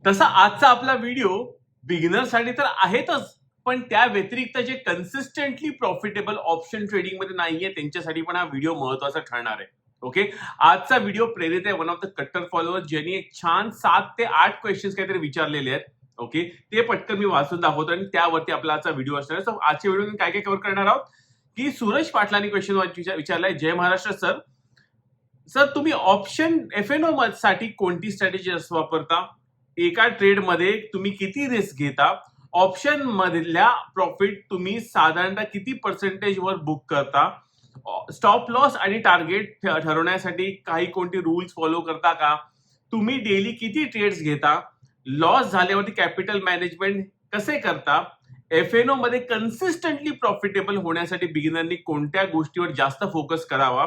तसा आजचा आपला व्हिडिओ बिगिनरसाठी तर आहेतच, पण त्या व्यतिरिक्त जे कन्सिस्टंटली प्रॉफिटेबल ऑप्शन ट्रेडिंग मध्ये नाहीये त्यांच्यासाठी पण हा व्हिडिओ महत्वाचा ठरणार आहे. ओके, आजचा व्हिडिओ प्रेरित आहे वन ऑफ द कट्टर फॉलोअर ज्यांनी एक छान 7 ते 8 क्वेश्चन्स काहीतरी विचारलेले आहेत. ओके, ते पटकन मी वाचून दाखवतो आणि त्यावरती आपला आजचा व्हिडिओ असणार आहे. सो आजच्या व्हिडिओ काय काय कव्हर करणार आहोत की सूरज पाटलांनी क्वेश्चन विचारलाय. जय महाराष्ट्र सर. सर, तुम्ही ऑप्शन एफएनओ साठी कोणती स्ट्रॅटेजी वापरता? एका ट्रेड मध्ये तुम्ही किती रिस्क घेता? ऑप्शन मधल्या प्रॉफिट तुम्ही साधारणतः किती पर्सेंटेज वर बुक करता? स्टॉप लॉस आणि टार्गेट ठरवण्यासाठी काही कोणती रूल्स फॉलो करता का? तुम्ही डेली किती ट्रेड्स घेता? लॉस झाल्यावरती कॅपिटल मॅनेजमेंट कसे करता? एफएनओ मध्ये कन्सिस्टंटली प्रॉफिटेबल होण्यासाठी बिगिनरनी कोणत्या गोष्टीवर जास्त फोकस करावा?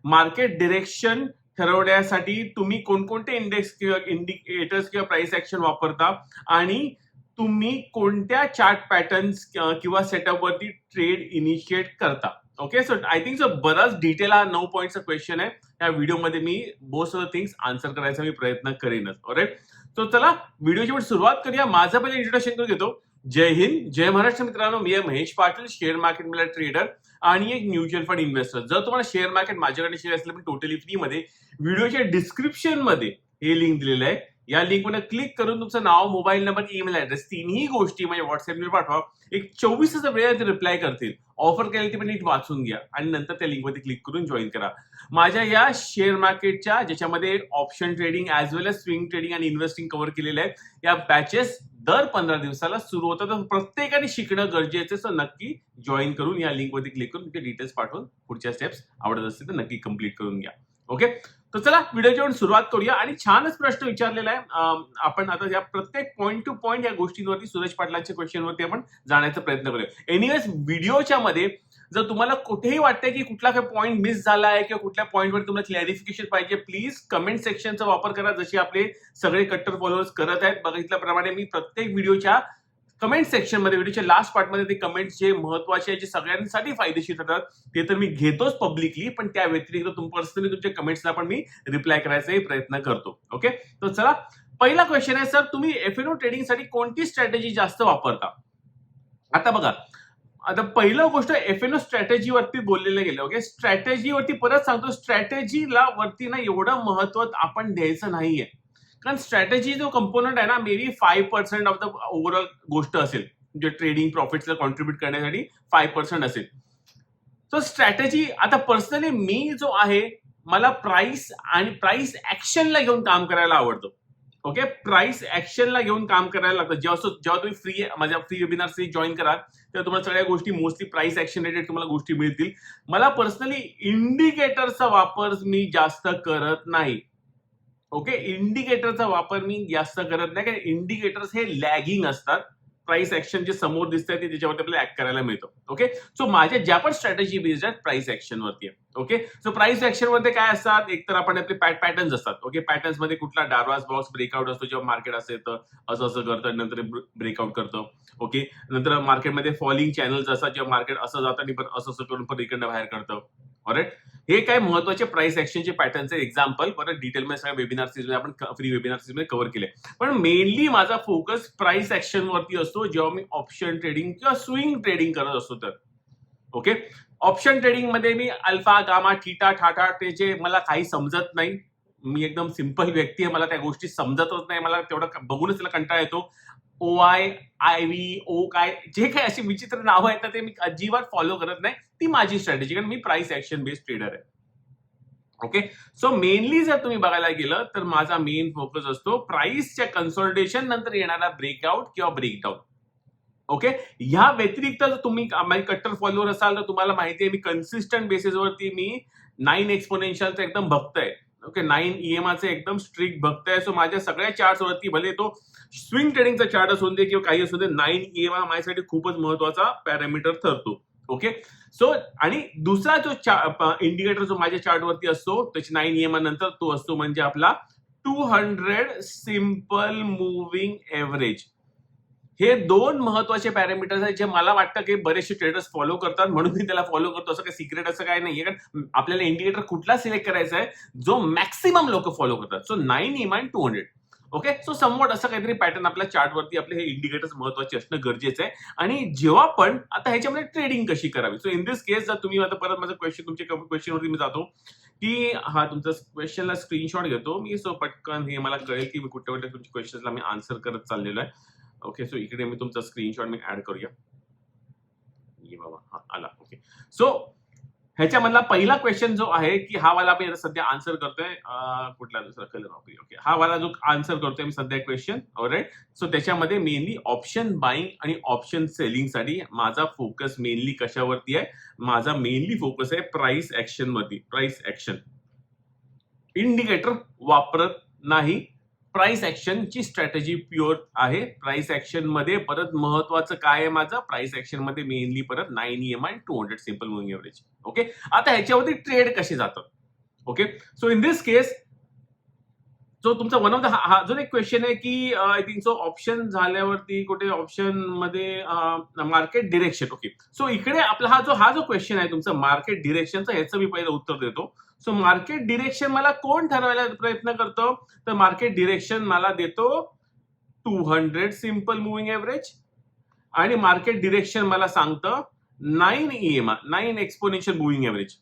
मार्केट डिरेक्शन ठरवण्यासाठी तुम्ही कोणकोणते इंडेक्स किंवा इंडिकेटर्स किंवा प्राइस ऍक्शन वापरता? आणि तुम्ही कोणत्या चार्ट पॅटर्न्स किंवा सेटअप वरती ट्रेड इनिशिएट करता? Okay, so I think so बराच डिटेल हा 9 पॉईंटचा क्वेश्चन आहे. या व्हिडिओमध्ये मी most of the things answer करायचा मी प्रयत्न करेनच. ऑलराईट, सो चला व्हिडिओची पण सुरुवात करूया. माझं पहिले इंट्रोडक्शन करून घेतो. जय हिंद, जय महाराष्ट्र मित्रांनो. मी आहे महेश पाटील, शेअर मार्केट मधला ट्रेडर आणि एक म्युच्युअल फंड इन्व्हेस्टर. जर तुम्हाला शेअर मार्केट माझ्याकडे शेअर असले पण टोटली फ्री मध्ये व्हिडिओच्या डिस्क्रिप्शन मध्ये हे लिंक दिलेलं आहे. या लिंक मध्ये क्लिक करून तुमचं नाव, मोबाईल नंबर, ईमेल ऍड्रेस तिन्ही गोष्टी म्हणजे व्हॉट्सअपवर पाठवा. एक 24 वेळेत रिप्लाय करतील. ऑफर केली ती पण नीट वाचून घ्या आणि नंतर त्या लिंक मध्ये क्लिक करून जॉईन करा. माझ्या या शेअर मार्केटच्या ज्याच्यामध्ये ऑप्शन ट्रेडिंग ॲज वेल एज स्विंग ट्रेडिंग आणि इन्व्हेस्टिंग कव्हर केलेले आहेत, या बॅचेस दर 15 दिवसाला सुरू होतात. तर प्रत्येकाने शिकणं गरजेचं आहे. नक्की जॉईन करून या लिंक वरती क्लिक करून तुमचे डिटेल्स पाठवून पुढच्या स्टेप्स आवडत असतील तर नक्की कंप्लीट करून घ्या. ओके, तर चला व्हिडिओची सुरुवात करूया. आणि छानच प्रश्न विचारलेला आहे. आपण आता या प्रत्येक पॉईंट टू पॉईंट या गोष्टींवरती सूरज पाटलांच्या क्वेश्चनवरती आपण जाण्याचा प्रयत्न करूया. एनिवेज, व्हिडिओच्या मध्ये जर तुम्हाला कुठेही वाटतंय की कुठला काही पॉईंट मिस झाला आहे किंवा कुठल्या पॉईंटवर तुम्हाला क्लॅरिफिकेशन पाहिजे, प्लीज कमेंट सेक्शनचा वापर करा जशी आपले सगळे कट्टर फॉलोअर्स करत आहेत. बघितल्याप्रमाणे मी प्रत्येक व्हिडिओच्या कमेंट सेक्शन मध्ये, व्हिडिओच्या लास्ट पार्ट मध्ये ते कमेंट्स जे महत्वाचे आहेत, जे सगळ्यांसाठी फायदेशीर ठरतात, ते तर मी घेतोच पब्लिकली, पण त्या व्यतिरिक्त पर्सनली तुमच्या कमेंट्सला पण मी रिप्लाय करायचा प्रयत्न करतो. ओके, तर चला पहिला क्वेश्चन आहे, सर तुम्ही एफएनओ ट्रेडिंग साठी कोणती स्ट्रॅटेजी जास्त वापरता? आता बघा, आता पहिलं गोष्ट एफएनओ स्ट्रॅटेजी वरती बोललेलं गेलं. ओके, स्ट्रॅटेजी वरती परत सांगतो, स्ट्रॅटेजीला वरती ना एवढं महत्व आपण द्यायचं नाहीये. कारण स्ट्रॅटेजी जो कंपोनंट आहे ना, may be 5% of the overall गोष्ट असेल, जे ट्रेडिंग प्रॉफिट्सला कॉन्ट्रीब्युट करण्यासाठी 5% असेल. तो स्ट्रॅटेजी आता पर्सनली मी जो आहे, मला प्राइस आणि प्राइस ऍक्शनला घेऊन काम करायला आवडतं. ओके, प्राइस ऍक्शनला घेऊन काम करायला लागतं. जेव्हा तुम्ही माझ्या फ्री वेबिनार जॉईन कराल तेव्हा तुम्हाला सगळ्या गोष्टी मोस्टली प्राइस ऍक्शन रिलेटेड तुम्हाला गोष्टी मिळतील. मला पर्सनली इंडिकेटरचा वापर मी जास्त करत नाही. ओके, इंडिकेटरचा वापर मी जास्त करत नाही, कारण इंडिकेटर्स हे लॅगिंग असतात. प्राइस ऍक्शन जे समोर दिसत आहे ते त्याच्यावरती आपल्याला ऍक्ट करायला मिळतं. ओके, सो माझ्या ज्या पण स्ट्रॅटेजी बेस्ड आहेत प्राइस ऍक्शन वरती आहे. ओके, सो प्राइस ऍक्शन मध्ये काय असतात, एक तर आपण आपले पॅटर्न्स असतात. ओके, पॅटर्न्स मध्ये कुठला डार्वास बॉक्स ब्रेकआउट असतो, जेव्हा मार्केट असेल तर असं असं करतं, नंतर ब्रेकआउट करतं. ओके, नंतर मार्केटमध्ये फॉलिंग चॅनल्स असतात, जेव्हा मार्केट असं जातं आणि असं असं करून पण इकडनं बाहेर करतं. ऑलराईट, हे काय महत्वाचे प्राइस ऍक्शनचे पॅटर्नचे एक्झाम्पल परत डिटेलमध्ये सगळ्या वेबिनार सीरीज आपण फ्री वेबिनार सीरीज मध्ये कव्हर केले. पण मेनली माझा फोकस प्राइस ऍक्शन वरती असतो जेव्हा मी ऑप्शन ट्रेडिंग किंवा स्विंग ट्रेडिंग करत असतो तर. ओके, ऑप्शन ट्रेडिंग मध्ये मी अल्फा, गामा, थीटा, ठाटा त्याचे मला काही समजत नाही. मी एकदम सिंपल व्यक्ती आहे, मला त्या गोष्टी समजतच नाही. मला तेवढं बघूनच त्याला कंटाळा येतो. OI, IV, O काय जे काही अशी विचित्र नावं आहेत ना, ते मी अजिबात फॉलो करत नाही. ती माझी स्ट्रॅटेजी, कारण मी प्राइस ऍक्शन बेस्ड ट्रेडर आहे. ओके, सो मेनली जर तुम्ही बघायला गेलं तर माझा मेन फोकस असतो प्राइसच्या कन्सोलिडेशन नंतर येणारा ब्रेकआउट किंवा ब्रेकडाऊन. ओके, ह्या व्यतिरिक्त जर तुम्ही माझे कट्टर फॉलोअर असाल तर तुम्हाला माहिती आहे मी कन्सिस्टंट बेसिसवरती मी 9 एक्सपोनेन्शियलचा एकदम भक्त आहे. ओके, 9 EMAचे एकदम स्ट्रिक्ट भक्त आहे. सो माझ्या सगळ्या चार्ट्स वरती, भले तो स्विंग ट्रेडिंगचा चार्ट असू दे किंवा काही असू दे, 9 EMA माझ्यासाठी खूपच महत्वाचा पॅरामीटर ठरतो. ओके, सो आणि दुसरा जो इंडिकेटर जो माझ्या चार्ट वरती असतो त्याची 9 EMA नंतर तो असतो म्हणजे आपला 200 सिम्पल मूव्हिंग एव्हरेज. हे दोन महत्वाचे पॅरामीटर्स आहेत जे मला वाटतं की बरेचसे ट्रेडर्स फॉलो करतात, म्हणून मी त्याला फॉलो करतो. असं काही सिक्रेट असं काही नाहीये, कारण आपल्याला इंडिकेटर कुठला सिलेक्ट करायचा आहे जो मॅक्सिमम लोक फॉलो करतात. सो 9 EMA आणि 200. ओके. सो समवॉट असं काहीतरी पॅटर्न आपल्या चार्टवरती आपले हे इंडिकेटर्स महत्वाचे असणं गरजेचं आहे. आणि जेव्हा पण आता ह्याच्यामध्ये ट्रेडिंग कशी करावी, सो इन दिस केस जर तुम्ही आता परत माझं क्वेश्चन तुमच्या क्वेश्चनवरती मी जातो की हा तुमचा क्वेश्चनला स्क्रीनशॉट घेतो मी. सो पटकन हे मला कळेल की मी कुठे कुठे तुमच्या क्वेश्चनला मी आन्सर करत चाललेलो आहे. ओके. सो इकडे मी तुमचा स्क्रीनशॉट मी ऍड करूया. ये बाबा हा आला. ओके. सो ह्याच्यामधला पहिला क्वेश्चन जो आहे की हा वाला मी सध्या आन्सर करतोय कुठला दुसरा कलर वापरूया. ओके. हा वाला जो आन्सर करतोय मी सध्या क्वेश्चन. ऑलराईट. सो त्याच्यामध्ये मेनली ऑप्शन बाईंग आणि ऑप्शन सेलिंग साठी माझा फोकस मेनली कशावरती आहे, माझा मेनली फोकस आहे प्राइस ऍक्शन वरती. प्राइस ऍक्शन इंडिकेटर वापरत नाही. प्राइस ऍक्शन ची स्ट्रॅटेजी प्युअर आहे. प्राइस ऍक्शन मध्ये परत महत्वाचं काय आहे माझं, प्राइस ऍक्शन मध्ये मेनली परत 9 EMI 200 simple moving average. Okay. आता ह्याच्यावरती ट्रेड कसे जातात. ओके. सो इन दिस केस जो तुमचा वन ऑफ द हा अजून एक क्वेश्चन आहे की आय थिंक सो ऑप्शन झाल्यावरती कुठे ऑप्शन मध्ये मार्केट डिरेक्शन. ओके. सो इकडे आपला हा जो क्वेश्चन आहे तुमचा मार्केट डिरेक्शनचा, ह्याचं मी पहिलं उत्तर देतो. सो मार्केट डिरेक्शन मला कोण ठरवायला प्रयत्न करतो, तर मार्केट डिरेक्शन मला देतो 200 सिंपल मुव्हिंग एव्हरेज आणि मार्केट डिरेक्शन मला सांगतं 9 EMI 9 exponential moving average.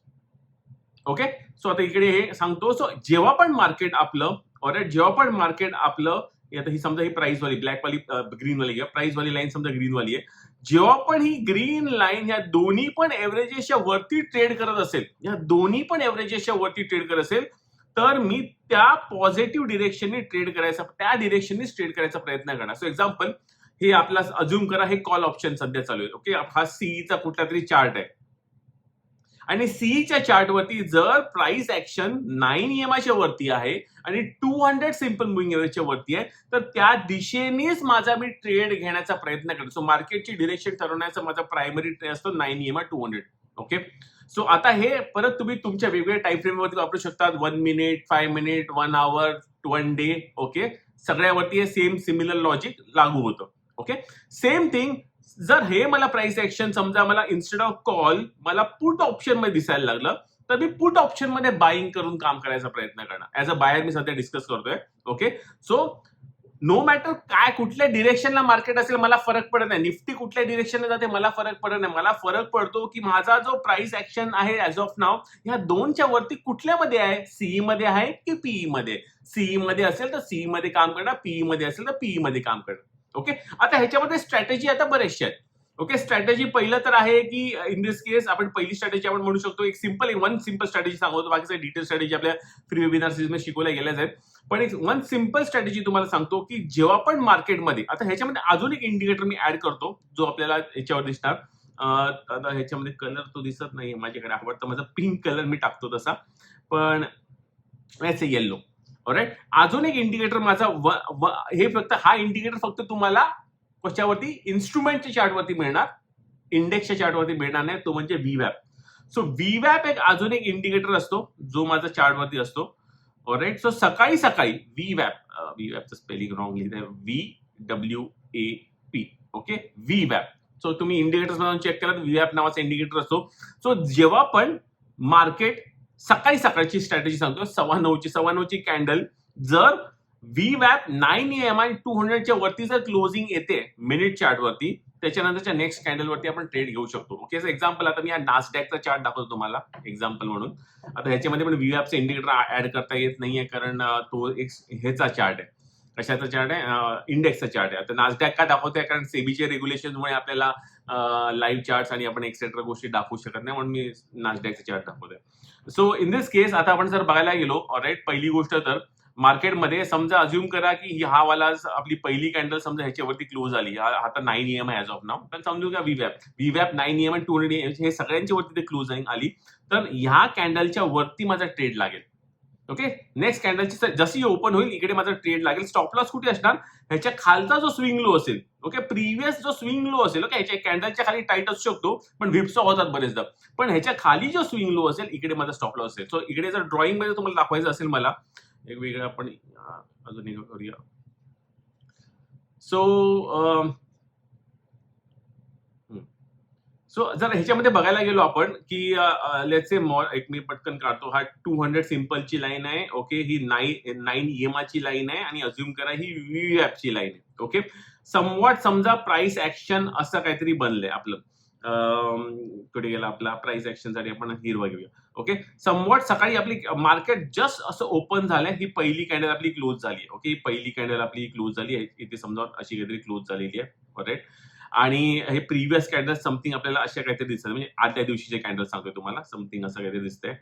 Okay. So आता इकडे हे सांगतो. सो जेव्हा पण मार्केट आपलं ऑलराईट जेव्हा पण मार्केट आपलं आता ही समजा ही प्राइस वाली ब्लॅक वाली ग्रीन वाली प्राइस वाली लाईन समजा ग्रीन वाली आहे. जेव्हा पण ही ग्रीन लाईन ह्या दोन्ही पण एव्हरेजेसच्या वरती ट्रेड करत असेल, या दोन्ही पण एव्हरेजेसच्या वरती ट्रेड करत असेल, तर मी त्या पॉझिटिव्ह डिरेक्शनने ट्रेड करायचा, त्या डिरेक्शनने ट्रेड करायचा प्रयत्न करणार. सो एक्झाम्पल हे आपला अज्युम करा हे कॉल ऑप्शन सध्या चालू आहे. ओके. हा सीईचा कुठला तरी चार्ट आहे आणि सीईच्या चार्टवरती जर प्राइस ऍक्शन 9 EMI वरती आहे आणि 200 सिंपल मुव्हिंग एव्हरेजच्या वरती आहे, तर त्या दिशेनेच माझा मी ट्रेड घेण्याचा प्रयत्न करतो. सो मार्केटची डिरेक्शन ठरवण्याचा माझा प्रायमरी ट्रेड असतो 9 EMI 200. ओके. सो आता हे परत तुम्ही तुमच्या वेगवेगळ्या टाइम फ्रेम वरती वापरू शकता. 1 मिनिट 5 मिनिट 1 आवर 1 डे. ओके. सगळ्यावरती हे सेम सिमिलर लॉजिक लागू होतं. ओके. सेम थिंग जर हे मला प्राइस ऍक्शन समजा मला इन्स्टेड ऑफ कॉल मला पुट ऑप्शन मध्ये दिसायला लागलं, तर मी पुट ऑप्शन मध्ये बाईंग करून काम करायचा प्रयत्न करणार. ऍज अ बायर मी सध्या डिस्कस करतोय. ओके. सो नो मॅटर काय कुठल्या डिरेक्शनला मार्केट असेल मला फरक पडत नाही. निफ्टी कुठल्या डिरेक्शनला जाते मला फरक पडत नाही. मला फरक पडतो की माझा जो प्राइस ऍक्शन आहे ऍज ऑफ नाव ह्या दोनच्या वरती कुठल्यामध्ये आहे, सीई मध्ये आहे की पीई मध्ये. सीई मध्ये असेल तर सीई मध्ये काम करणार, पीई मध्ये असेल तर पीई मध्ये काम करणार. ओके. आता ह्याच्यामध्ये स्ट्रॅटेजी आता बरेचशे आहेत. ओके. स्ट्रॅटेजी पहिलं तर आहे की इन दिस केस आपण पहिली स्ट्रॅटेजी आपण म्हणू शकतो एक वन सिंपल स्ट्रॅटेजी सांगतो. बाकीचे डिटेल स्ट्रॅटेजी आपल्या फ्री वेबिनार सीरीज मध्ये शिकवल्या गेल्याच आहेत. पण एक वन सिंपल स्ट्रॅटेजी तुम्हाला सांगतो की जेव्हा पण मार्केटमध्ये आता ह्याच्यामध्ये अजून एक इंडिकेटर मी ऍड करतो जो आपल्याला ह्याच्यावर दिसणार. आता ह्याच्यामध्ये कलर तो दिसत नाही माझ्याकडे आवडतं माझा पिंक कलर मी टाकतो तसा, पण याच येल्लो. ऑलराईट. अजून एक इंडिकेटर माझा हे फक्त हा इंडिकेटर फक्त तुम्हाला कशावरती इन्स्ट्रुमेंटच्या चार्टवरती मिळणार, इंडेक्सच्या चार्टवरती मिळणार नाही, तो म्हणजे व्हीवॅप. सो व्हीवॅप एक अजून एक इंडिकेटर असतो जो माझा चार्टवरती असतो. ऑलराईट. सो सकाळी सकाळी व्हीवॅपचं स्पेलिंग रॉंग लिहिलंय VWAP. ओके. व्हीवॅप. सो तुम्ही इंडिकेटर्स मधून चेक करा व्हीवॅप नावाचा इंडिकेटर असतो. सो जेव्हा पण मार्केट सकाळी सकाळची स्ट्रॅटेजी सांगतो 9:15ची कॅन्डल जर व्हीवॅप 9 EMI 200च्या वरती जर क्लोजिंग येते मिनिट चार्ट वरती, त्याच्यानंतरच्या नेक्स्ट कॅन्डल वरती आपण ट्रेड घेऊ शकतो. ओके. एक्झाम्पल आता मी नासडॅकचा चार्ट दाखवतो तुम्हाला एक्झाम्पल म्हणून. आता ह्याच्यामध्ये पण व्हीवॅपचा इंडिकेटर ऍड करता येत नाहीये कारण तो एक ह्याचा चार्ट आहे. कशाचा चार्ट आहे, इंडेक्सचा चार्ट आहे. आता नासडॅक का दाखवतोय कारण सेबीचे रेग्युलेशनमुळे आपल्याला लाईव्ह चार्ट्स आणि आपण एक्सेट्रा गोष्टी दाखवू शकत नाही म्हणून मी नासडॅकचा चार्ट दाखवतोय. सो इन दिस केस आता आपण जर बघायला गेलो ऑलराईट पहिली गोष्ट तर मार्केटमध्ये समजा अज्युम करा की हा वाला आपली पहिली कॅन्डल समजा ह्याच्यावरती क्लोज आली, आता 9 EMI ॲज ऑफ नाव, पण समजू का व्हीवॅप 9 EMI 200 हे सगळ्यांच्या वरती ते क्लोजिंग आली, तर ह्या कॅन्डलच्या वरती माझा ट्रेड लागेल. ओके. नेक्स्ट कॅन्डलची जशी ओपन होईल इकडे माझा ट्रेड लागेल. स्टॉप लॉस कुठे असणार, ह्याच्या खालचा जो स्विंग लो असेल. ओके. प्रिव्हियस जो स्विंग लो असेल, ओके, ह्याच्या कॅन्डलच्या खाली टाईट असू शकतो पण व्हिप्सॉ होतात बरेचदा, पण ह्याच्या खाली जो स्विंग लो असेल इकडे माझा स्टॉप लॉस असेल. सो इकडे जर ड्रॉइंग मध्ये तुम्हाला दाखवायचं असेल मला एक वेगळं आपण अजून एक करूया. सो सो जर ह्याच्यामध्ये बघायला गेलो आपण की लेट्स से एक मी पटकन काढतो, हा 200 सिम्पलची लाईन आहे. ओके, ही 9 EMA ची लाईन आहे आणि अज्युम करा ही VWAP ची लाईन आहे. ओके, समवॉट समजा प्राइस ऍक्शन असं काहीतरी बनलंय आपलं. कुठे गेला आपला प्राइस ऍक्शन साठी आपण हिरवा घेऊया. ओके, समवॉट सकाळी आपली मार्केट जस्ट असं ओपन झालंय, ही पहिली कॅन्डल आपली क्लोज झाली. ओके, ही पहिली कॅन्डल आपली क्लोज झाली आहे. इथे समजा अशी काहीतरी क्लोज झालेली आहे. राईट, आणि हे प्रिव्हियस कॅन्डल समथिंग आपल्याला अशा काहीतरी दिसतात, म्हणजे आदल्या दिवशीचे कॅन्डल सांगतोय तुम्हाला, समथिंग असं काहीतरी दिसतंय.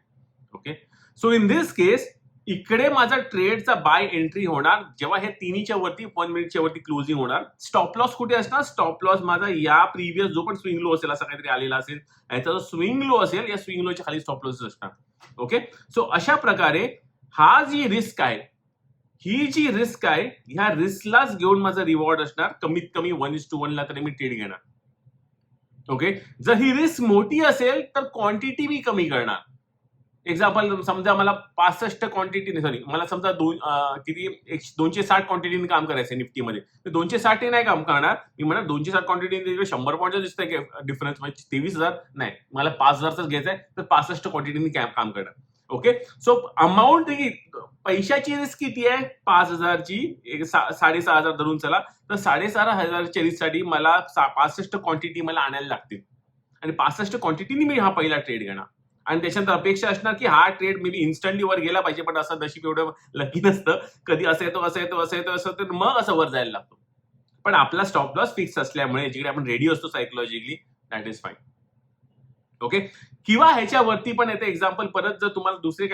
ओके, सो इन दिस केस इकडे माझा ट्रेडचा बाय एंट्री होणार जेव्हा हे तिन्हीच्या वरती 1 मिनिटच्या वरती क्लोजिंग होणार. स्टॉप लॉस कुठे असणार? स्टॉप लॉस माझा या प्रिव्हियस जो पण स्विंग लो असेल असा काहीतरी आलेला असेल, याचा जो स्विंग लो असेल या स्विंग लोच्या खाली स्टॉप लॉस असणार. ओके, सो अशा प्रकारे हा जी रिस्क आहे, ही जी रिस्क आहे, ह्या रिस्कलाच घेऊन माझा रिवॉर्ड असणार. कमीत कमी 1:1 ला तरी मी ट्रेड घेणार. ओके, जर ही रिस्क मोठी असेल तर क्वांटिटी मी कमी करणार. एक्झाम्पल समजा मला 65 क्वांटिटी, सॉरी मला समजा किती 260 क्वांटिटीने काम करायचं निफ्टीमध्ये, तर 260 नाही काम करणार मी. म्हणा 260 क्वांटिटी 100 पॉईंट दिसतंय डिफरन्स, म्हणजे 23,000 नाही, मला 5,000च घ्यायचं आहे, तर 65 क्वांटिटीने काम करणार. ओके, सो अमाऊंट पैशाची रिस्क किती आहे? 5,000ची, 6,500 धरून चला, तर 6,500च्या रिस्कसाठी मला 65 क्वांटिटी मला आणायला लागतील आणि 65 क्वांटिटीने मी हा पहिला ट्रेड घेणार. आणि त्याच्यानंतर अपेक्षा असणार की हा ट्रेड मे बी इन्स्टंटली वर गेला पाहिजे, पण असं नशीब एवढं लकी नसतं. कधी असं येतो असं येतो असं येतो असं, तर मग असं वर जायला लागतो. पण आपला स्टॉप लॉस फिक्स असल्यामुळे जिकडे आपण रेडी असतो psychologically, that is fine. Okay, किंवा ह्याच्यावरती पण येते एक्झाम्पल परत, जर तुम्हाला दुसरे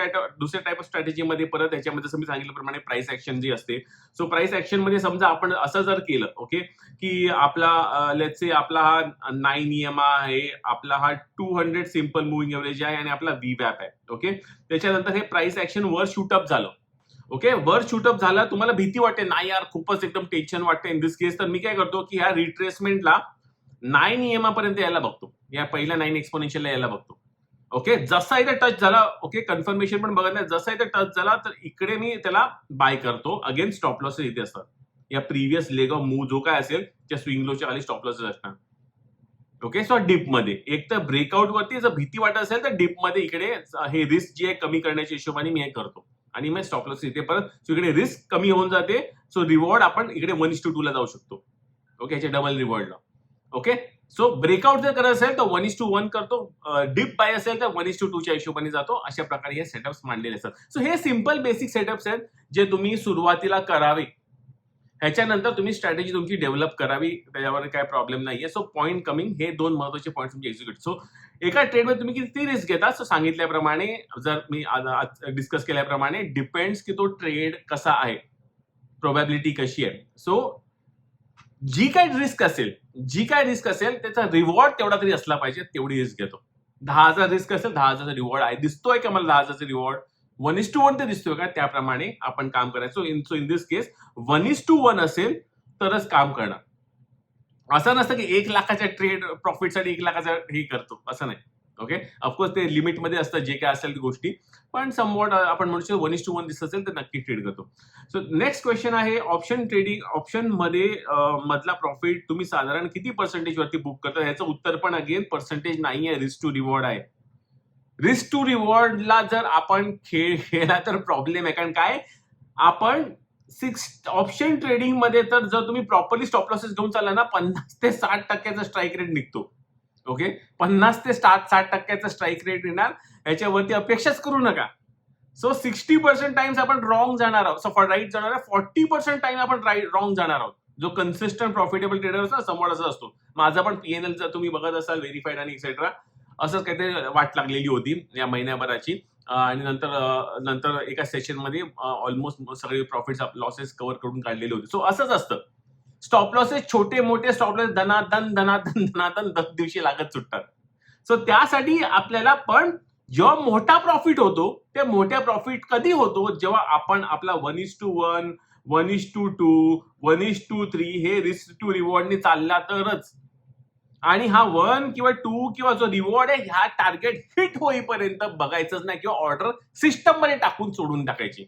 टाईप ऑफ स्ट्रॅटेजीमध्ये परत ह्याच्यामध्ये मी सांगितल्याप्रमाणे प्राइस ऍक्शन जी असते. सो प्राइस ऍक्शन मध्ये समजा आपण असं जर केलं, ओके, की आपला लेट्स से आपला हा 9 EMA आहे, आपला हा 200 सिम्पल मुव्हिंग एव्हरेज आहे आणि आपला VWAP आहे. ओके, त्याच्यानंतर हे प्राइस ऍक्शन वर शूटअप झालं. ओके, वर शूटअप झालं, तुम्हाला भीती वाटते, नाही यार खूपच एकदम टेन्शन वाटते इन दिस केस, तर मी काय करतो की ह्या रिट्रेसमेंटला 9 EMA पर्यंत यायला बघतो, या पहिल्या 9 एक्सपोनेन्शियलला यायला बघतो. ओके, जसा इथे टच झाला, ओके, कन्फर्मेशन पण बघत नाही, जसा इथे टच झाला तर इकडे मी त्याला बाय करतो. अगेन स्टॉप लॉसेस इथे असतात, या प्रिव्हियस लेग ऑफ मूव्ह जो काय असेल त्या स्विंग लोच्या खाली स्टॉप लॉसेस असतात. ओके, सो डीप मध्ये एक तर ब्रेकआउट वरती जर भीती वाटत असेल तर डीप मध्ये इकडे हे रिस्क जी आहे कमी करण्याच्या हिशोबाने मी हे करतो आणि मग स्टॉप लॉस इथे परत, सो इकडे रिस्क कमी होऊन जाते. सो रिवॉर्ड आपण इकडे 1:2 ला जाऊ शकतो. ओके, ह्याच्या डबल रिवॉर्डला. ओके, सो ब्रेकआउट जर करत असेल तर 1:1 करतो, डीप बाय असेल तर 1:2च्या हिशोबाने जातो. अशा प्रकारे हे सेटअप्स मांडलेले असतात. सो हे सिंपल बेसिक सेटअप्स आहेत जे तुम्ही सुरुवातीला करावे, ह्याच्यानंतर तुम्ही स्ट्रॅटेजी तुमची डेव्हलप करावी, त्याच्यावर काय प्रॉब्लेम नाहीये. सो पॉईंट कमिंग, हे 2 महत्वाचे पॉईंट तुमचे एक्झिक्यूट. सो एका ट्रेडमध्ये तुम्ही किती रिस्क घेता, सो सांगितल्याप्रमाणे, जर मी डिस्कस केल्याप्रमाणे, डिपेंड्स की तो ट्रेड कसा आहे, प्रोबॅबिलिटी कशी आहे. सो जी काय रिस्क असेल त्याचा रिवॉर्ड तेवढा तरी असला पाहिजे, तेवढी रिस्क घेतो. 10,000 रिस्क असेल, 10,000चा रिवॉर्ड आहे, दिसतोय का मला 10,000चा रिवॉर्ड? 1:1 ते दिसतोय का? त्याप्रमाणे आपण काम करायचं. सो इन दिस केस 1:1 असेल तरच काम करणार. असं नसतं की 1 लाखाच्या ट्रेड प्रॉफिटसाठी 1 लाखाचा हे करतो, असं नाही. ओके, ऑफकोर्स ते लिमिटमध्ये असतं जे काय असेल ती गोष्टी, पण समवॉट आपण म्हणू शकतो 1:1 दिसत असेल तर नक्की ट्रेड करतो. सो नेक्स्ट क्वेश्चन आहे, ऑप्शन ट्रेडिंग, ऑप्शन मध्ये मधला प्रॉफिट तुम्ही साधारण किती पर्सेंटेज वरती बुक करता? ह्याचं उत्तर पण अगेन पर्सेंटेज नाही आहे, रिस्क टू रिवॉर्ड आहे. रिस्क टू रिवॉर्डला जर आपण खेळला तर प्रॉब्लेम आहे, कारण काय, आपण ऑप्शन ट्रेडिंग मध्ये तर जर तुम्ही प्रॉपरली स्टॉप लॉसेस घेऊन चालला ना, 50 ते 60% स्ट्राईक रेट निघतो. ओके, 50 ते 60% स्ट्राईक रेट येणार, याच्यावरती अपेक्षाच करू नका. सो 60% टाइम्स आपण रॉंग जाणार आहोत, सो राईट जाणार आहे. 40% टाइम आपण रॉंग जाणार आहोत. जो कन्सिस्टंट प्रॉफिटेबल ट्रेडर असतो समोर असं असतो. माझा पण PNL जर तुम्ही बघत असाल व्हेरीफाईड आणि एक्सेट्रा, असंच काहीतरी वाट लागलेली होती या महिन्याभराची, आणि नंतर एका सेशन मध्ये ऑलमोस्ट सगळे प्रॉफिट्स लॉसेस कव्हर करून काढलेले होते. सो असंच असतं, स्टॉप लॉसेस छोटे मोठे स्टॉप लॉस धनाधन 10 दिवशी लागत सुटतात. सो त्यासाठी आपल्याला पण जेव्हा मोठा प्रॉफिट होतो, ते मोठ्या प्रॉफिट कधी होतो, जेव्हा आपण आपला 1:1, 1:2, 1:3 हे रिस्क टू रिवॉर्डने चालला तरच. आणि हा 1 किंवा 2 किंवा जो रिवॉर्ड आहे, ह्या टार्गेट हिट होईपर्यंत बघायचंच नाही, किंवा ऑर्डर सिस्टम मध्ये टाकून सोडून टाकायची.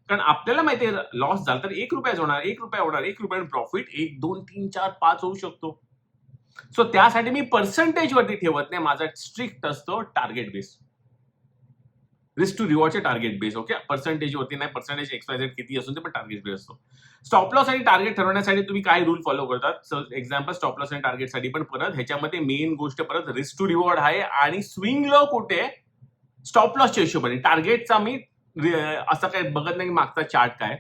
कारण आपल्याला माहिती आहे लॉस झाला तर ₹1 होणार, ₹1 होणार, ₹1 प्रॉफिट 1, 2, 3, 4, 5 होऊ शकतो. सो त्यासाठी मी पर्सेंटेज वरती ठेवत नाही, माझा स्ट्रिक्ट असतो टार्गेट बेस, रिस्क टू रिवॉर्डचे टार्गेट बेस. ओके, पर्सेंटेज वरती नाही, पर्सेंटेज XYZ किती असून ते पण टार्गेट बेस असतो. स्टॉप लॉस आणि टार्गेट ठरवण्यासाठी तुम्ही काय रूल फॉलो करतात? एक्झाम्पल स्टॉप लॉस आणि टार्गेट साठी पण परत ह्याच्यामध्ये मेन गोष्ट परत रिस्क टू रिवॉर्ड आहे आणि स्विंग लो कुठे स्टॉप लॉसच्या हिशोबाने. टार्गेटचा मी असं काही बघत नाही मागचा चार्ट काय,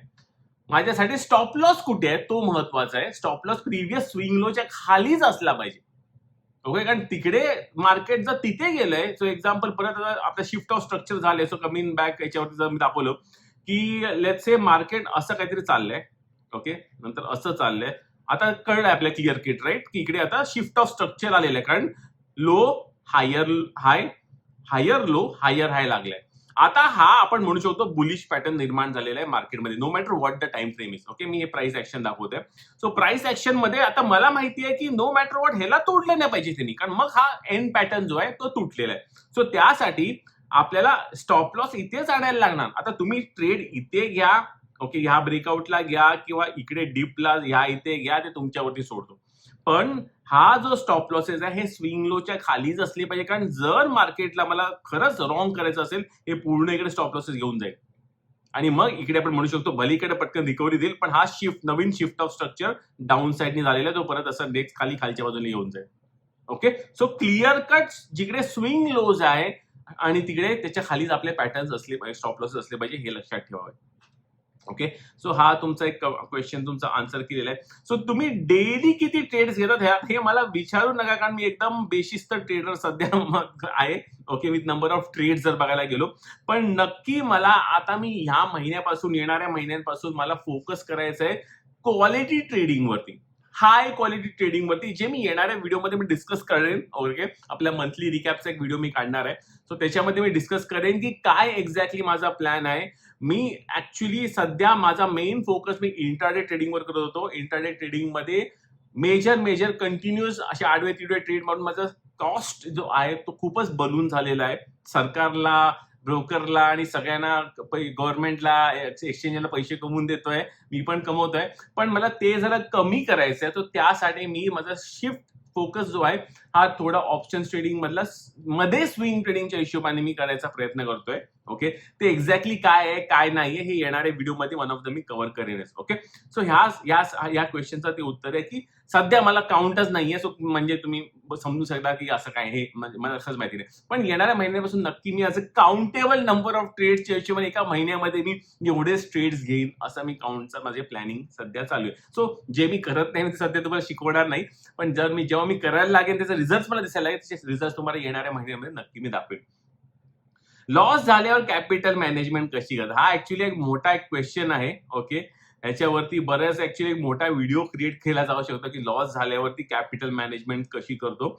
माझ्यासाठी स्टॉप लॉस कुठे आहे तो महत्वाचा आहे. स्टॉप लॉस प्रिव्हियस स्विंग लोच्या खालीच असला पाहिजे. ओके, कारण तिकडे मार्केट जर तिथे गेलंय, सो एक्झाम्पल परत आपलं शिफ्ट ऑफ स्ट्रक्चर झालंय, सो कमिंग बॅक याच्यावरती जर मी दाखवलं की लेट्स से मार्केट असं काहीतरी चाललंय, ओके, नंतर असं चाललंय, आता कळलंय आपल्या क्लिअर किट राईट की इकडे आता शिफ्ट ऑफ स्ट्रक्चर आलेलं आहे, कारण लो हायर हाय, हायर लो हायर हाय लागलाय. आता हा आपण म्हणू शकतो बुलिश पॅटर्न निर्माण झालेला आहे मार्केटमध्ये, no matter what the time frame is. Okay, मी हे प्राइस ऍक्शन दाखवतोय. सो प्राइस ऍक्शन मध्ये आता मला माहिती आहे की नो मॅटर व्हॉट ह्याला तोडलं नाही पाहिजे त्यांनी, कारण मग हा एंड पॅटर्न जो आहे तो तुटलेला आहे. सो त्यासाठी आपल्याला स्टॉप लॉस इथेच आणायला लागणार. आता तुम्ही ट्रेड इथे घ्या, ओके, ह्या ब्रेकआउटला घ्या किंवा इकडे डीपला ह्या इथे घ्या, ते तुमच्यावरती सोडतो. पण हा जो स्टॉप लॉसेस आहे हे स्विंग लोच्या खालीच असले पाहिजे, कारण जर मार्केटला मला खरंच रॉंग करायचं असेल, हे पूर्ण इकडे स्टॉप लॉसेस घेऊन जाईल आणि मग इकडे आपण म्हणू शकतो भलीकडे पटकन रिकव्हरी देईल, पण हा नवीन शिफ्ट ऑफ स्ट्रक्चर डाऊन साईडने झालेला आहे, तो परत असं नेक्स्ट खालच्या बाजूने येऊन जाईल. ओके, सो क्लिअर कट जिकडे स्विंग लोज आहे आणि तिकडे त्याच्या खालीच आपले पॅटर्न्स असले पाहिजे, स्टॉप लॉसेस असले पाहिजे, हे लक्षात ठेवावे. ओके, सो हा तुमचा एक क्वेश्चन तुमचा आन्सर केलेला आहे. सो तुम्ही डेली किती ट्रेड्स घेतात हे मला विचारू नका, कारण मी एकदम बेशिस्त ट्रेडर सध्या आहे. Okay, with number of trades जर बघायला गेलो, पण नक्की मला आता मी ह्या महिन्यापासून येणाऱ्या महिन्यांपासून मला फोकस करायचं आहे क्वालिटी ट्रेडिंग वरती, हाय क्वालिटी ट्रेडिंग वरती, जे मी येणाऱ्या व्हिडिओमध्ये मी डिस्कस करेन. ओके, आपल्या मंथली रिकॅपचा एक व्हिडिओ मी काढणार आहे, सो त्याच्यामध्ये मी डिस्कस करेन की काय एक्झॅक्टली माझा प्लॅन आहे. मी ऍक्च्युली सध्या माझा मेन फोकस मी इंट्राडे ट्रेडिंगवर करत होतो. इंट्राडे ट्रेडिंग मध्ये मेजर कंटिन्युअस असे आडवे तिडवे ट्रेड मारून माझा कॉस्ट जो आहे तो खूपच बलून झालेला आहे. सरकारला, ब्रोकरला आणि सगळ्यांना, गव्हर्नमेंटला, एक्सचेंजला पैसे कमवून देतोय, मी पण कमवतोय, पण मला ते जरा कमी करायचं आहे. तर त्यासाठी मी माझा शिफ्ट फोकस जो आहे हा थोडा ऑप्शन ट्रेडिंग मधला मध्ये स्विंग ट्रेडिंगच्या हिशोबाने मी करायचा प्रयत्न करतोय. ओके, ते एक्झॅक्टली काय आहे काय नाहीये हे येणाऱ्या व्हिडिओमध्ये वन ऑफ द मी कव्हर करेनच. ओके, सो ह्या क्वेश्चनचं ते उत्तर आहे की सध्या मला काउंटच नाहीये. सो म्हणजे तुम्ही समजू शकता की असं काय, हे मला असंच माहिती नाही, पण येणाऱ्या महिन्यापासून नक्की मी असं काउंटेबल नंबर ऑफ ट्रेडच्या हिशोबाने एका महिन्यामध्ये मी एवढेच ट्रेड्स घेईन असं मी काउंटचं माझे प्लॅनिंग सध्या चालू आहे. सो जे मी करत नाही ते सध्या तुम्हाला शिकवणार नाही, पण जेव्हा मी करायला लागेल त्याचे रिझल्ट मला दिसायला लागेल, त्याचे रिझल्ट तुम्हाला येणाऱ्या महिन्यामध्ये नक्की मी दाखवेन. लॉस झाल्यावर कॅपिटल मॅनेजमेंट कशी करतात, हा ऍक्च्युली एक मोठा एक क्वेश्चन आहे. ओके, ह्याच्यावरती बऱ्याच ऍक्च्युली एक मोठा व्हिडिओ क्रिएट केला जाऊ शकतो की लॉस झाल्यावरती कॅपिटल मॅनेजमेंट कशी करतो.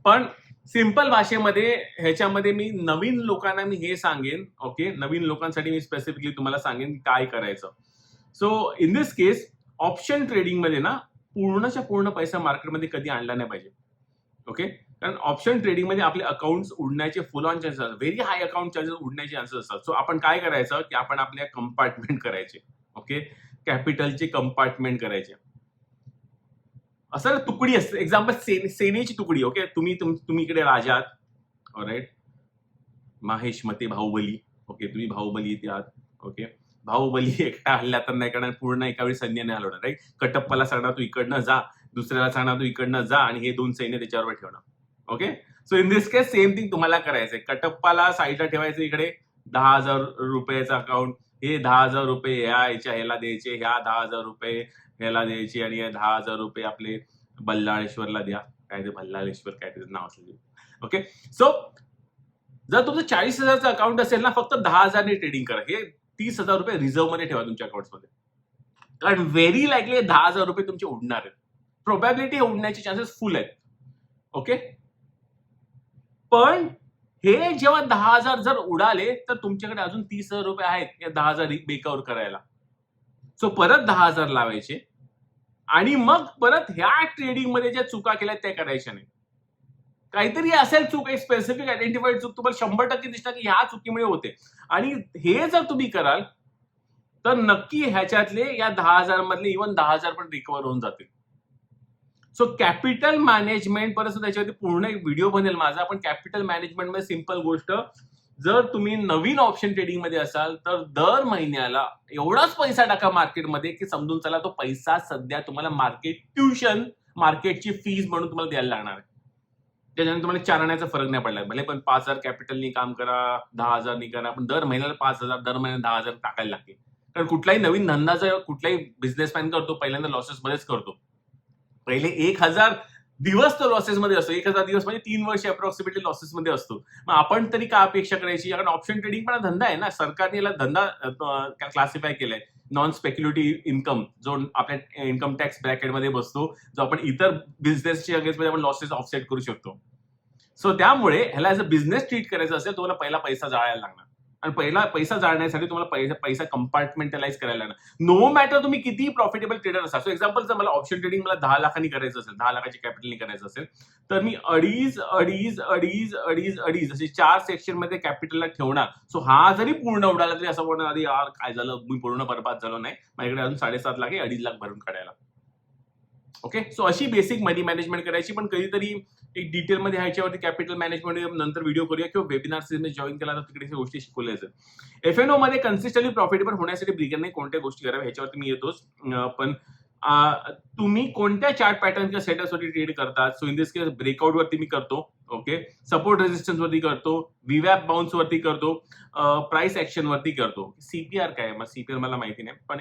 पण सिंपल भाषेमध्ये ह्याच्यामध्ये मी नवीन लोकांना मी हे सांगेन, ओके, नवीन लोकांसाठी मी स्पेसिफिकली तुम्हाला सांगेन की काय करायचं. So in this case option trading मध्ये ना पूर्णच्या पूर्ण पैसा मार्केटमध्ये कधी आणला नाही पाहिजे. ओके, कारण ऑप्शन ट्रेडिंग मध्ये आपले अकाउंट्स उडण्याचे फुल ऑन चान्सेस असतात, व्हेरी हाय अकाउंट चार्जेस उडण्याचे चान्सेस असतात. सो आपण काय करायचं की आपण आपल्या कंपार्टमेंट करायचे. ओके, कॅपिटलचे कंपार्टमेंट करायचे. असं तुकडी असते, एक्झाम्पल सेनेची तुकडी. ओके, तुम्ही इकडे राजा आहात, राईट, माहेश मते बाहुबली. ओके, तुम्ही बाहुबली इथे आहात. ओके, बाहुबली एकटा हल्ला तर नाही करणार, पूर्ण एका वेळी सैन्याने हलवणार, राईट. कटप्पाला सांगणार तू इकडनं जा, दुसऱ्याला सांगणार तू इकडनं जा आणि हे दोन सैन्य त्याच्यावर ठेवणार. Okay, so in this case same thing तुम्हाला करायचंय. कटप्पाला साईडला ठेवायचं, इकडे 10,000 रुपयाचं अकाउंट, हे 10,000 रुपये ह्याला द्यायचे, ह्या 10,000 रुपये ह्याला द्यायचे आणि हे 10,000 रुपये आपले बल्लाळेश्वरला द्या, काय ते भल्लाळेश्वर काय त्याचं नाव असेल. ओके, सो जर तुमचं 40,000चं अकाउंट असेल ना, फक्त 10,000 ट्रेडिंग करा. हे 30,000 रुपये रिझर्व्ह मध्ये ठेवा तुमच्या अकाउंटमध्ये, कारण व्हेरी लाईकली 10,000 रुपये तुमचे उडणार आहेत. प्रोबॅबिलिटी उडण्याचे चान्सेस फुल आहेत. ओके, पण हे जेव्हा 10,000 जर उडाले तर तुमच्याकडे अजून 30,000 रुपये आहेत या 10,000 बेकवर करायला. सो परत 10,000 लावायचे आणि मग परत ह्या ट्रेडिंग मध्ये ज्या चुका केल्या त्या करायच्या नाही. काहीतरी असेल चूक, एक स्पेसिफिक आयडेंटिफाईड चूक तुम्हाला 100% दिसणार की ह्या चुकीमुळे होते, आणि हे जर तुम्ही कराल तर नक्की ह्याच्यातले या 10,000 मधले इव्हन 10,000 पण रिकव्हर होऊन जातील. सो कॅपिटल मॅनेजमेंट परत त्याच्यावरती पूर्ण एक व्हिडिओ बनेल माझा. पण कॅपिटल मॅनेजमेंट मध्ये सिंपल गोष्ट, जर तुम्ही नवीन ऑप्शन ट्रेडिंग मध्ये असाल तर दर महिन्याला एवढाच पैसा टाका मार्केटमध्ये की समजून चला तो पैसा सध्या तुम्हाला मार्केट ट्युशन, मार्केटची फीज म्हणून तुम्हाला द्यायला लागणार आहे. त्याच्यानंतर तुम्हाला चारण्याचा फरक नाही पडला. भले पण 5,000 कॅपिटलनी काम करा, 10,000 नी करा, पण दर महिन्याला 5,000, दर महिन्याला 10,000 टाकायला लागते. कारण कुठलाही नवीन धंदा जर कुठलाही बिझनेसमॅन करतो पहिल्यांदा लॉसेस मध्येच करतो. पहिले 1,000 दिवस तो लॉसेस मध्ये असतो. 1,000 दिवस म्हणजे 3 वर्ष अप्रॉक्सिमेटली लॉसेस मध्ये असतो. मग आपण तरी काय अपेक्षा करायची? कारण ऑप्शन ट्रेडिंग पण धंदा आहे ना. सरकारने याला धंदा क्लासिफाय केलाय. नॉन स्पेक्युलेटिव्ह इन्कम, जो आपल्या इन्कम टॅक्स ब्रॅकेटमध्ये बसतो, जो आपण इतर बिझनेसच्या अगेन्स्टमध्ये आपण लॉसेस ऑफसेट करू शकतो. सो त्यामुळे ह्याला ऍज अ बिझनेस ट्रीट करायचं असेल तुम्हाला पहिला पैसा जाळायला लागणार. आणि पहिला पैसा जाळण्यासाठी तुम्हाला पैसा कंपार्टमेंटलाइज करायला लागणार. नो मॅटर तुम्ही किती प्रॉफिटेबल ट्रेडर असाल. सो एक्झाम्पल, जर मला ऑप्शन ट्रेडिंग मला 10 लाखांनी करायचं असेल, 10 लाखाची कॅपिटलनी करायचं असेल, तर मी अडीच असे 4 सेक्शन मध्ये कॅपिटलला ठेवणार. सो हा जरी पूर्ण उडाला तरी असं बोलणार, अरे यार काय झालं, मी पूर्ण बरबाद झालो नाही, माझ्याकडे अजून 7.5 लाख आहे, 2.5 लाख भरून काढायला. ओके, सो अशी बेसिक मनी मॅनेजमेंट करायची. पण कधीतरी एक डिटेलमध्ये ह्याच्यावरती कॅपिटल मॅनेजमेंट नंतर व्हिडिओ करूया किंवा वेबिनार सिरीज जॉईन केला तर तिकडे गोष्टी शिकवल्या जातात. एफएनओ मध्ये कन्सिस्टंटली प्रॉफिटेबल होण्यासाठी बिगिनरने कोणत्या गोष्टी कराव्या ह्याच्यावरती मी येतोच. पण तुम्ही कोणत्या चार्ट पॅटर्न किंवा सेटअप वरती ट्रेड करतात. So in this case breakout वरती मी करतो. ओके, सपोर्ट रेजिस्टन्स वरती करतो, व्हीवॅप बाउन्स वरती करतो, प्राइस ऍक्शन वरती करतो. सीपीआर काय आहे, सीपीआर मला माहिती नाही, पण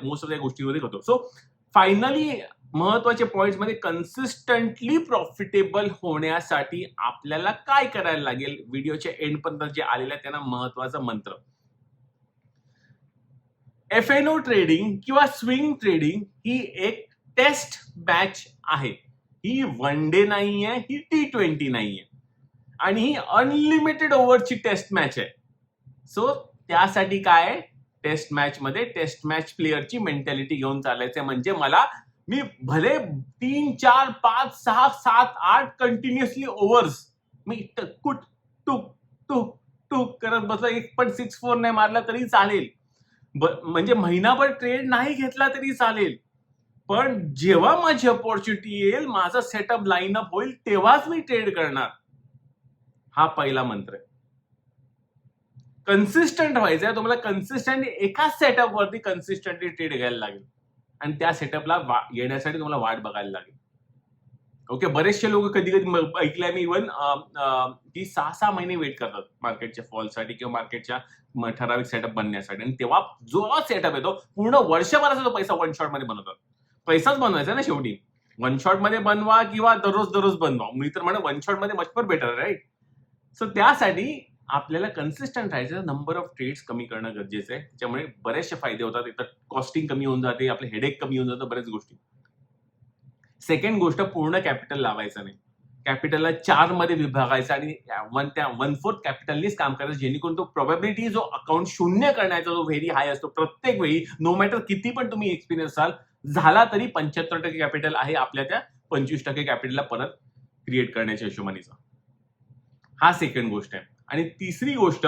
मोस्ट ऑफ त्या गोष्टींवरती करतो. सो फायनली महत्वाचे पॉइंट्स मध्ये कन्सिस्टंटली प्रॉफिटेबल होण्यासाठी आपल्याला काय करायला लागेल, व्हिडिओच्या एंड पर्यंत जे आलेलं आहे त्यांना महत्वाचा मंत्र. एफएनओ ट्रेडिंग किंवा स्विंग ट्रेडिंग ही एक टेस्ट मॅच आहे. ही वन डे नाहीये, ही T20 नाहीये, आणि ही अनलिमिटेड ओव्हरची टेस्ट मॅच आहे. सो त्यासाठी काय, टेस्ट मॅच मध्ये टेस्ट मॅच प्लेअरची मेंटॅलिटी घेऊन चालायचं. म्हणजे मी भले 3, 4, 5, 6, 7, 8 कंटिन्युअसली ओव्हर्स मी टुक टुक टुक टुक करत बसलो, 1.64 नाही मारला तरी चालेल, म्हणजे महिनाभर ट्रेड नाही घेतला तरी चालेल, पण जेव्हा माझी अपॉर्च्युनिटी येईल, माझा सेटअप लाईनअप होईल, तेव्हाच मी ट्रेड करणार. हा पहिला मंत्र आहे. कन्सिस्टंट व्हायचंय तुम्हाला. कन्सिस्टंटली एकाच सेटअप वरती कन्सिस्टंटली ट्रेड घ्यायला लागेल आणि त्या सेटअपला येण्यासाठी तुम्हाला वाट बघायला लागेल. ओके, बरेचसे लोक कधी कधी ऐकलंय मी इव्हन की 6-6 महिने वेट करतात मार्केटच्या फॉलसाठी किंवा मार्केटच्या ठराविक सेटअप बनण्यासाठी, आणि तेव्हा जो सेटअप येतो पूर्ण वर्षभराचा तो पैसा वन शॉट मध्ये बनवतात. पैसाच बनवायचा ना शेवटी. वन शॉट मध्ये बनवा किंवा दररोज बनवा, मी तर म्हणा वन शॉट मध्ये much more better, right. So त्यासाठी आपल्याला कन्सिस्टंट राहायचं. नंबर ऑफ ट्रेड्स कमी करणं गरजेचं आहे. त्याच्यामुळे बरेचसे फायदे होतात. एक तर कॉस्टिंग कमी होऊन जाते, आपले हेडेक कमी होऊन जातं, बऱ्याच गोष्टी. सेकंड गोष्ट, पूर्ण कॅपिटल लावायचं नाही. कॅपिटलला 4 मध्ये विभागायचं आणि 1/4 कॅपिटलनीच काम करायचं, जेणेकरून तो प्रोबॅबिलिटी जो अकाउंट शून्य करण्याचा जो व्हेरी हाय असतो प्रत्येक वेळी, नो मॅटर किती पण तुम्ही एक्सपिरियन्स असाल झाला तरी 75% कॅपिटल आहे आपल्या त्या 25% कॅपिटलला परत क्रिएट करण्याच्या हिशोबानेचा. हा सेकंड गोष्ट आहे. आणि तिसरी गोष्ट,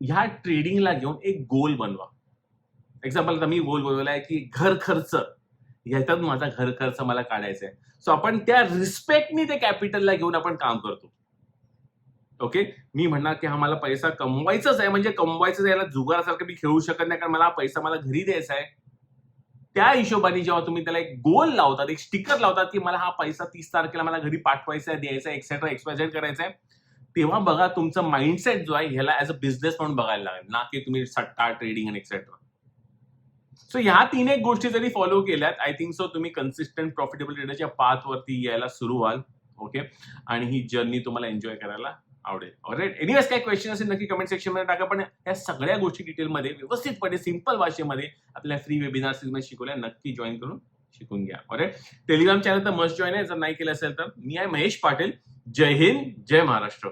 ह्या ट्रेडिंगला घेऊन एक गोल बनवा. एक्झाम्पल, आता मी गोल बनवलाय की घर खर्च, ह्याच्यात माझा घर खर्च मला काढायचा आहे. सो आपण त्या रिस्पेक्टनी ते कॅपिटलला घेऊन आपण काम करतो. ओके, मी म्हणणार की हा मला पैसा कमवायचाच आहे, म्हणजे कमवायचं याला जुगारासारखं मी खेळू शकत नाही, कारण मला हा पैसा मला घरी द्यायचा आहे. त्या हिशोबाने जेव्हा तुम्ही त्याला एक गोल लावतात, एक स्टिकर लावतात की मला हा पैसा 30 तारखेला मला घरी पाठवायचा आहे, द्यायचा आहे, एक्सेट्रा XYZ करायचा आहे, तेव्हा बघा तुमचा माइंडसेट जो आहे ह्याला ऍज अ बिझनेस म्हणून बघायला लागेल, ना की तुम्ही सट्टा ट्रेडिंग आणि एक्सेट्रा. सो ह्या 3 एक गोष्टी जरी फॉलो केल्यात, आय थिंक सो तुम्ही कन्सिस्टंट प्रॉफिटेबल ट्रेडरच्या पाथ वरती यायला सुरू व्हाल. ओके, आणि ही जर्नी तुम्हाला एन्जॉय करायला आवडेल. ऑलराईट, एनिवेज काय क्वेश्चन असेल नक्की कमेंट सेक्शन मध्ये टाका. पण या सगळ्या गोष्टी डिटेलमध्ये व्यवस्थितपणे सिंपल भाषेमध्ये आपल्या फ्री वेबिनार सीरीजमध्ये शिकवल्या, नक्की जॉईन करून शिकून घ्या. ऑलराईट, टेलिग्राम चॅनल तर मस्ट जॉईन आहे, जर नाही केलं असेल तर. मी आहे महेश पाटील. जय हिंद, जय महाराष्ट्र.